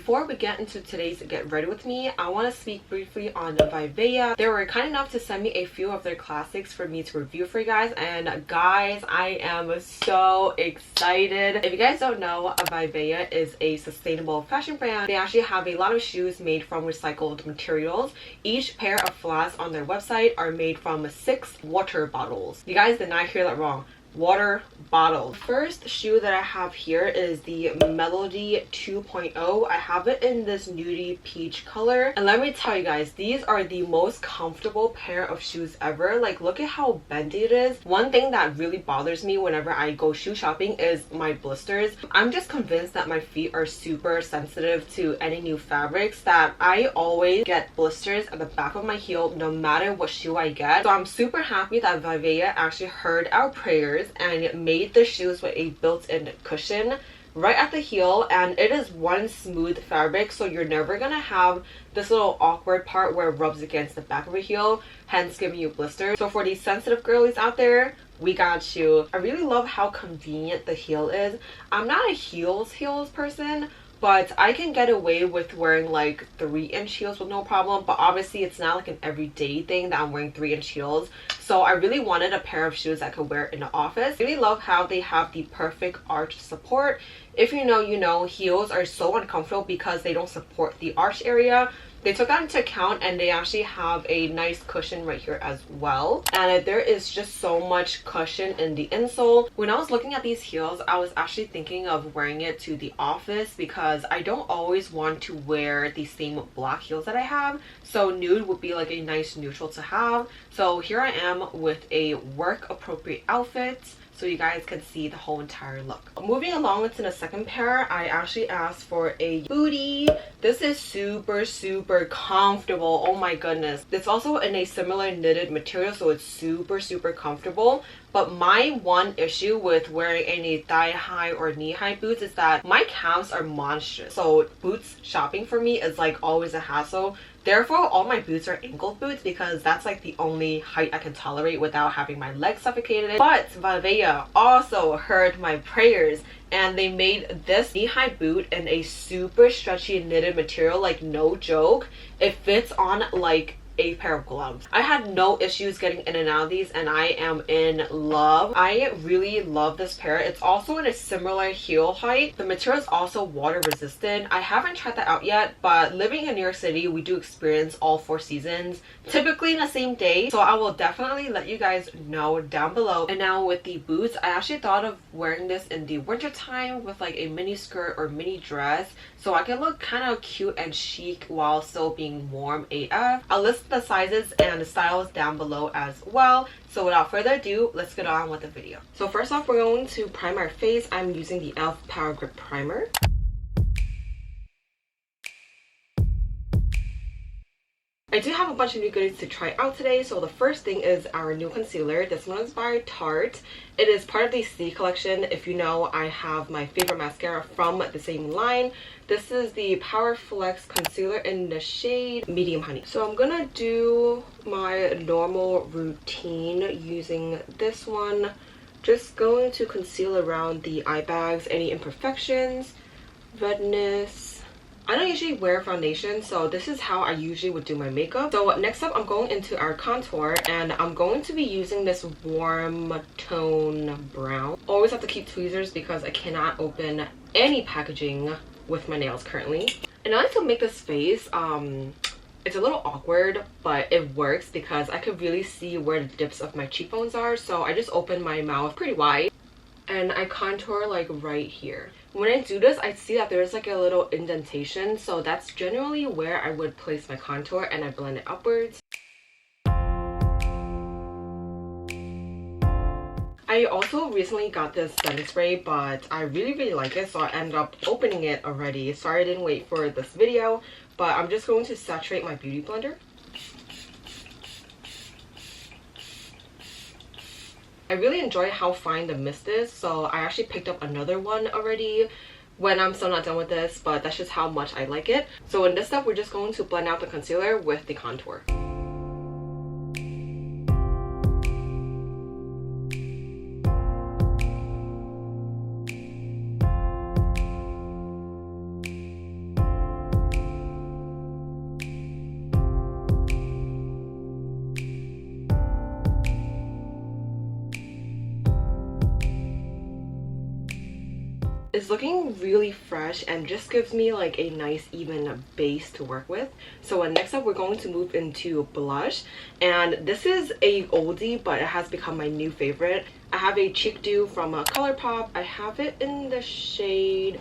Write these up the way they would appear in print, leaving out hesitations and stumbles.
before we get into today's Get Ready With Me, I want to speak briefly on Vivaia. They were kind enough to send me a few of their classics for me to review for you guys, and guys, I am so excited. If you guys don't know, Vivaia is a sustainable fashion brand. They actually have a lot of shoes made from recycled materials. Each pair of flats on their website are made from 6 water bottles. You guys did not hear that wrong. Water bottle. First shoe that I have here is the Melody 2.0. I have it in this nudie peach color, and let me tell you guys, these are the most comfortable pair of shoes ever. Like, look at how bendy it is. One thing that really bothers me whenever I go shoe shopping is my blisters. I'm just convinced that my feet are super sensitive to any new fabrics, that I always get blisters at the back of my heel no matter what shoe I get. So I'm super happy that Vivaia actually heard our prayers and made the shoes with a built-in cushion right at the heel, and it is one smooth fabric, so you're never gonna have this little awkward part where it rubs against the back of your heel, hence giving you blisters. So for these sensitive girlies out there, we got you. I really love how convenient the heel is. I'm not a heels person, but I can get away with wearing like 3-inch heels with no problem. But obviously it's not like an everyday thing that I'm wearing 3-inch heels. So I really wanted a pair of shoes I could wear in the office. I really love how they have the perfect arch support. If you know, you know, heels are so uncomfortable because they don't support the arch area. They took that into account, and they actually have a nice cushion right here as well. And there is just so much cushion in the insole. When I was looking at these heels, I was actually thinking of wearing it to the office because I don't always want to wear the same black heels that I have. So nude would be like a nice neutral to have. So here I am with a work appropriate outfit, so you guys can see the whole entire look. Moving along into the second pair, I actually asked for a bootie. This is super comfortable. Oh my goodness. It's also in a similar knitted material, so it's super comfortable. But my one issue with wearing any thigh-high or knee-high boots is that my calves are monstrous. So boots shopping for me is like always a hassle. Therefore, all my boots are ankle boots because that's like the only height I can tolerate without having my legs suffocated. But Vivaia also heard my prayers, and they made this knee-high boot in a super stretchy knitted material, like no joke. It fits on like a pair of gloves. I had no issues getting in and out of these, and I am in love. I really love this pair. It's also in a similar heel height. The material is also water resistant. I haven't tried that out yet, but living in New York City, we do experience all 4 seasons typically in the same day, so I will definitely let you guys know down below. And now with the boots, I actually thought of wearing this in the winter time with like a mini skirt or mini dress, so I can look kind of cute and chic while still being warm AF. I'll list the sizes and the styles down below as well. So without further ado, let's get on with the video. So first off, we're going to prime our face. I'm using the e.l.f. Power Grip Primer. I do have a bunch of new goodies to try out today. So the first thing is our new concealer. This one is by Tarte. It is part of the C collection. If you know, I have my favorite mascara from the same line. This is the Power Flex Concealer in the shade Medium Honey. So I'm gonna do my normal routine using this one. Just going to conceal around the eye bags, any imperfections, redness. I don't usually wear foundation, so this is how I usually would do my makeup. So next up, I'm going into our contour, and I'm going to be using this warm tone brown. Always have to keep tweezers because I cannot open any packaging with my nails currently. And I like to make this face, it's a little awkward, but it works because I could really see where the dips of my cheekbones are. So I just open my mouth pretty wide and I contour like right here. When I do this, I see that there's like a little indentation, so that's generally where I would place my contour, and I blend it upwards. I also recently got this setting spray, but I really like it, so I ended up opening it already. Sorry I didn't wait for this video, but I'm just going to saturate my beauty blender. I really enjoy how fine the mist is, so I actually picked up another one already when I'm still not done with this, but that's just how much I like it. So in this step, we're just going to blend out the concealer with the contour. It's looking really fresh and just gives me like a nice even base to work with. So next up we're going to move into blush, and this is a oldie but it has become my new favorite. I have a Cheek Dew from ColourPop. I have it in the shade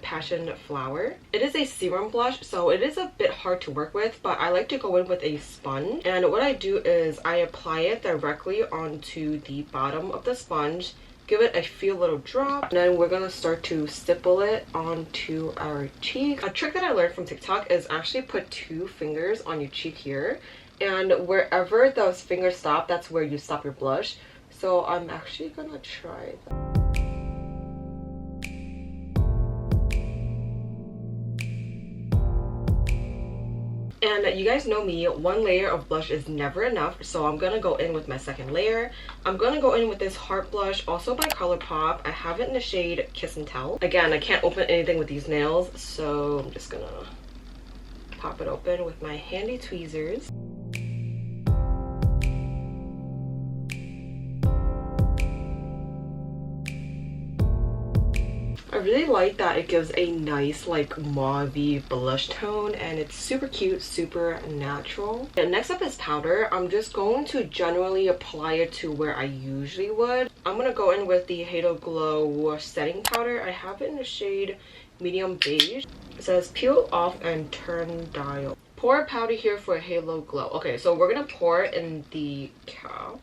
Passion Flower. It is a serum blush, so it is a bit hard to work with, but I like to go in with a sponge. And what I do is I apply it directly onto the bottom of the sponge, give it a few little drops, and then we're gonna start to stipple it onto our cheek. A trick that I learned from TikTok is actually put 2 fingers on your cheek here, and wherever those fingers stop, that's where you stop your blush. So I'm actually gonna try that. And you guys know me, 1 layer of blush is never enough, so I'm gonna go in with my second layer. I'm gonna go in with this Heart blush, also by ColourPop. I have it in the shade Kiss and Tell. Again, I can't open anything with these nails, so I'm just gonna pop it open with my handy tweezers. I really like that it gives a nice like mauve-y blush tone, and it's super cute, super natural. And next up is powder. I'm just going to generally apply it to where I usually would. I'm gonna go in with the Halo Glow setting powder. I have it in the shade Medium Beige. It says peel off and turn dial. Pour powder here for a halo glow. Okay, so we're gonna pour it in the cap.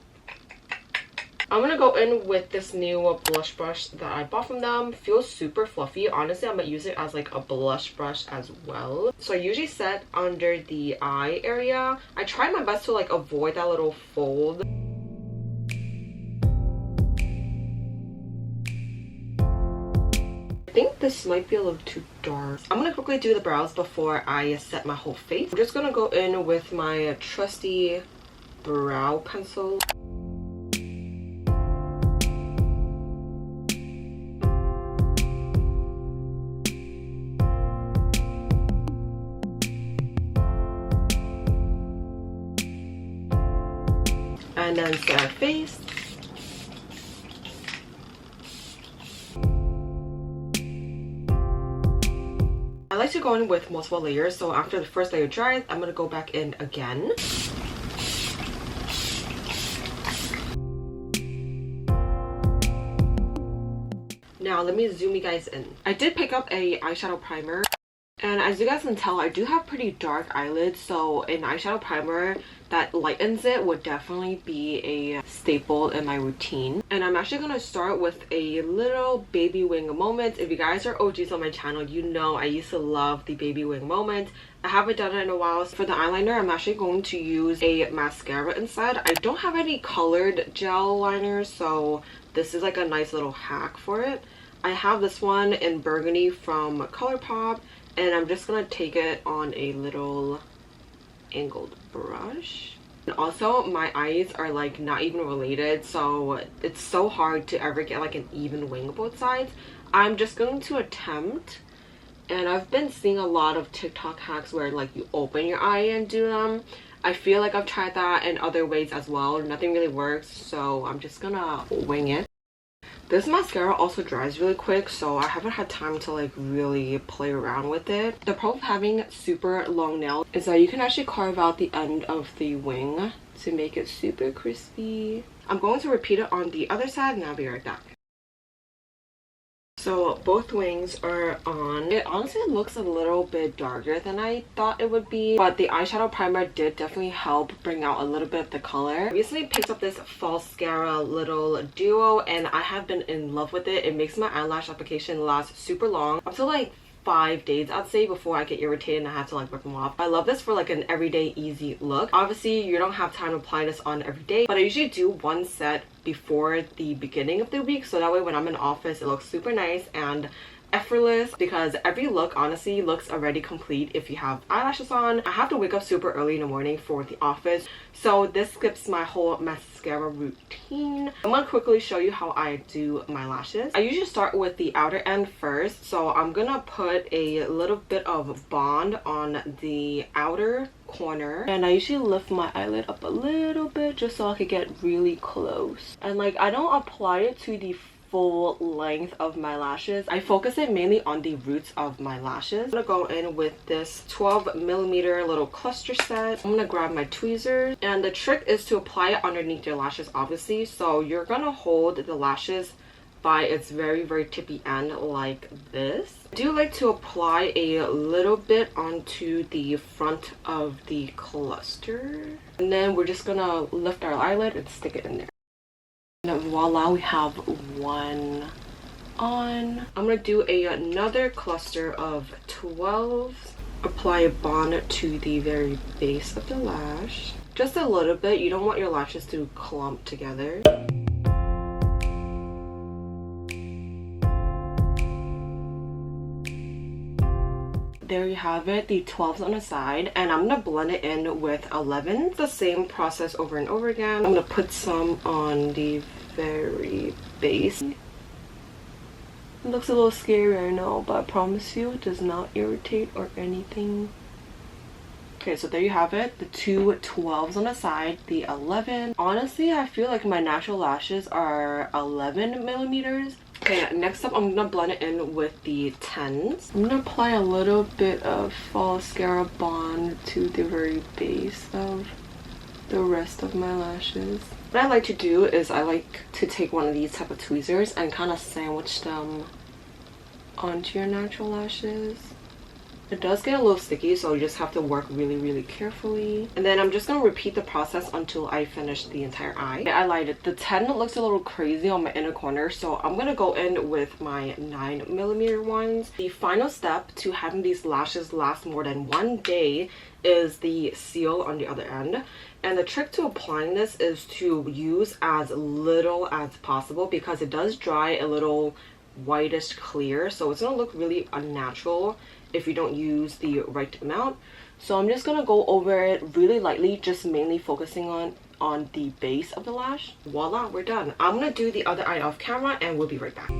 I'm gonna go in with this new blush brush that I bought from them. Feels super fluffy. Honestly, I'm gonna use it as like a blush brush as well. So I usually set under the eye area. I try my best to like avoid that little fold. I think this might be a little too dark. I'm gonna quickly do the brows before I set my whole face. I'm just gonna go in with my trusty brow pencil. And then set our face. I like to go in with multiple layers, so after the first layer dries, I'm gonna go back in again. Now let me zoom you guys in. I did pick up a eyeshadow primer, and as you guys can tell, I do have pretty dark eyelids, so an eyeshadow primer that lightens it would definitely be a staple in my routine. And I'm actually going to start with a little baby wing moment. If you guys are OGs on my channel, you know I used to love the baby wing moment. I haven't done it in a while. So for the eyeliner, I'm actually going to use a mascara instead. I don't have any colored gel liners, so this is like a nice little hack for it. I have this one in burgundy from ColourPop, and I'm just going to take it on a little angled brush. And also my eyes are like not even related, so it's so hard to ever get like an even wing both sides. I'm just going to attempt, and I've been seeing a lot of TikTok hacks where like you open your eye and do them. I feel like I've tried that in other ways as well. Nothing really works, so I'm just gonna wing it. This mascara also dries really quick, so I haven't had time to like really play around with it. The pro of having super long nails is that you can actually carve out the end of the wing to make it super crispy. I'm going to repeat it on the other side and I'll be right back. So both wings are on. It honestly looks a little bit darker than I thought it would be, but the eyeshadow primer did definitely help bring out a little bit of the color. I recently picked up this Falscara little duo and I have been in love with it. It makes my eyelash application last super long, up to like 5 days I'd say, before I get irritated and I have to like rip them off. I love this for like an everyday easy look. Obviously you don't have time to apply this on every day, but I usually do one set before the beginning of the week, so that way when I'm in office it looks super nice and effortless, because every look honestly looks already complete if you have eyelashes on. I have to wake up super early in the morning for the office, so this skips my whole mascara routine. I'm gonna quickly show you how I do my lashes. I usually start with the outer end first, so I'm gonna put a little bit of bond on the outer corner, and I usually lift my eyelid up a little bit just so I could get really close, and like I don't apply it to the full length of my lashes. I focus it mainly on the roots of my lashes. I'm gonna go in with this 12mm little cluster set. I'm gonna grab my tweezers, and the trick is to apply it underneath your lashes, obviously. So you're gonna hold the lashes by its very tippy end like this. I do like to apply a little bit onto the front of the cluster, and then we're just gonna lift our eyelid and stick it in there. And voila, we have one on. I'm gonna do another cluster of 12. Apply a bond to the very base of the lash, just a little bit. You don't want your lashes to clump together. There you have it, the 12s on the side, and I'm gonna blend it in with 11. The same process over and over again. I'm gonna put some on the very base. It looks a little scary, I know, but I promise you it does not irritate or anything. Okay, so there you have it, the two 12s on the side, the 11. Honestly, I feel like my natural lashes are 11mm. Okay, next up I'm gonna blend it in with the 10s. I'm gonna apply a little bit of mascara bond to the very base of the rest of my lashes. What I like to do is I like to take one of these type of tweezers and kind of sandwich them onto your natural lashes. It does get a little sticky, so you just have to work really carefully. And then I'm just going to repeat the process until I finish the entire eye. I lied it. The 10 looks a little crazy on my inner corner, so I'm going to go in with my 9mm ones. The final step to having these lashes last more than 1 day is the seal on the other end. And the trick to applying this is to use as little as possible, because it does dry a little whitish clear, so it's going to look really unnatural if you don't use the right amount. So I'm just gonna go over it really lightly, just mainly focusing on the base of the lash. Voila, we're done. I'm gonna do the other eye off camera and we'll be right back.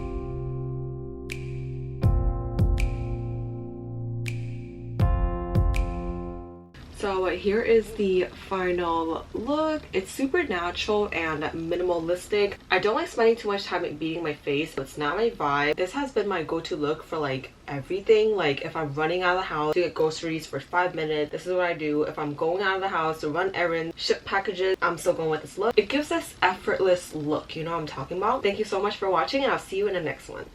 So here is the final look. It's super natural and minimalistic. I don't like spending too much time beating my face. It's not my vibe. This has been my go-to look for like everything. Like if I'm running out of the house to get groceries for 5 minutes, this is what I do. If I'm going out of the house to run errands, ship packages, I'm still going with this look. It gives this effortless look, you know what I'm talking about. Thank you so much for watching, and I'll see you in the next one.